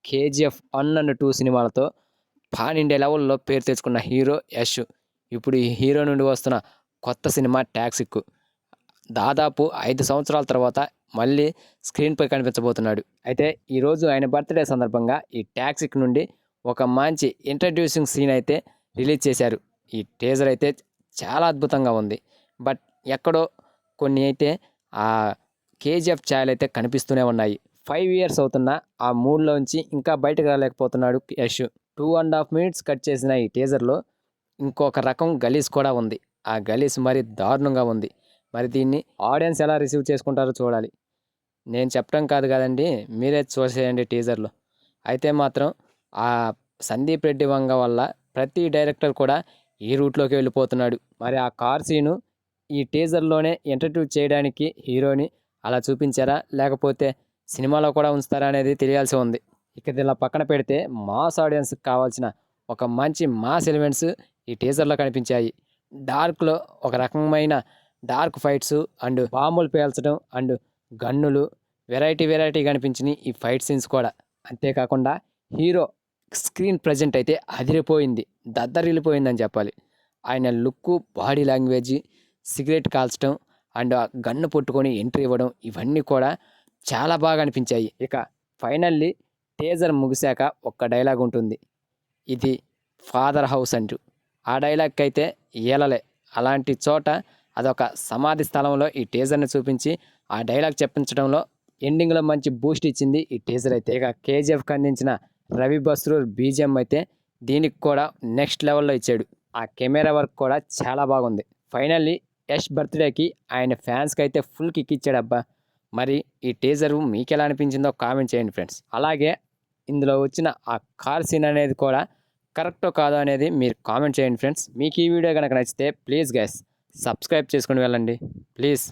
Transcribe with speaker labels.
Speaker 1: KGF 1 and 2 సినిమాలతో pan India లెవెల్‌లో పేరు తెచ్చుకున్న హీరో యష్. ఇప్పుడు ఈ హీరో నుండి వస్తున్న కొత్త సినిమా 'టాక్సిక్' దాదాపు 5 సంవత్సరాల తర్వాత మళ్ళీ స్క్రీన్‌పై కనిపించబోతున్నాడు. అయితే ఈరోజు ఆయన బర్త్‌డే సందర్భంగా ఈ 'టాక్సిక్' నుండి ఒక మంచి ఇంట్రడ్యూసింగ్ సీన్ అయితే రిలీజ్ చేశారు. ఈ టీజర్ అయితే చాలా అద్భుతంగా ఉంది. బట్ ఎక్కడో కొన్ని అయితే ఆ కేజీఎఫ్ ఛాయలైతే కనిపిస్తూనే ఉన్నాయి. 5 ఇయర్స్ అవుతున్నా ఆ మూడ్‌లోంచి ఇంకా బయటకు రాలేకపోతున్నాడు యష్. 2½ మినిట్స్ కట్ చేసిన ఈ టీజర్‌లో ఇంకొక రకం గలీజ్ కూడా ఉంది. ఆ గలీజ్ మరి దారుణంగా ఉంది. మరి దీన్ని ఆడియన్స్ ఎలా రిసీవ్ చేసుకుంటారో చూడాలి. నేను చెప్పడం కాదు కదండీ, మీరే చూసేయండి టీజర్‌లో. అయితే మాత్రం ఆ సందీప్ రెడ్డి వంగ వల్ల ప్రతి డైరెక్టర్ కూడా ఈ రూట్‌లోకి వెళ్ళిపోతున్నాడు. మరి ఆ కార్ సీను ఈ టీజర్‌లోనే ఇంట్రడ్యూస్ చేయడానికి హీరోని అలా చూపించారా? లేకపోతే సినిమాలో కూడా ఉంచుతారా అనేది తెలియాల్సి ఉంది. ఇక ఇలా పక్కన పెడితే మాస్ ఆడియన్స్‌కి కావాల్సిన ఒక మంచి మాస్ ఎలిమెంట్స్ ఈ టీజర్‌లో కనిపించాయి. డార్క్‌లో ఒక రకమైన డార్క్ ఫైట్స్ అండ్ బాంబులు పేల్చడం అండ్ గన్నులు వెరైటీగా అనిపించినాయి ఈ ఫైట్ సీన్స్ కూడా. అంతేకాకుండా హీరో స్క్రీన్ ప్రెజెంట్ అయితే అదిరిపోయింది. దద్దరిల్లిపోయిందని చెప్పాలి. ఆయన లుక్కు, బాడీ లాంగ్వేజ్, సిగరెట్ కాల్చడం అండ్ ఆ గన్ను పట్టుకొని ఎంట్రీ ఇవ్వడం ఇవన్నీ కూడా చాలా బాగా అనిపించాయి. ఇక ఫైనల్లీ టీజర్ ముగిశాక ఒక్క డైలాగ్ ఉంటుంది. ఇది ఫాదర్ హౌస్ అంటూ. ఆ డైలాగ్‌కి అయితే ఈలలే. అలాంటి చోట అదొక సమాధి స్థలంలో ఈ టీజర్‌ని చూపించి ఆ డైలాగ్ చెప్పించడంలో ఎండింగ్‌లో మంచి బూస్ట్ ఇచ్చింది ఈ టీజర్ అయితే. ఇక కేజీఎఫ్‌కి అందించిన రవి బస్రూర్ బీజీఎం అయితే దీనికి కూడా నెక్స్ట్ లెవెల్‌లో ఇచ్చాడు. ఆ కెమెరా వర్క్ కూడా చాలా బాగుంది. ఫైనల్లీ యష్ బర్త్‌డేకి ఆయన ఫ్యాన్స్‌కి అయితే ఫుల్ కిక్ ఇచ్చాడబ్బా! మరి ఈ టీజరు మీకెలా అనిపించిందో కామెంట్ చేయండి ఫ్రెండ్స్. అలాగే ఇందులో వచ్చిన ఆ కార్ సీన్ అనేది కూడా కరెక్టో కాదో అనేది మీరు కామెంట్ చేయండి ఫ్రెండ్స్. మీకు ఈ వీడియో కనుక నచ్చితే ప్లీజ్ గైస్ సబ్స్క్రైబ్ చేసుకొని వెళ్ళండి ప్లీజ్.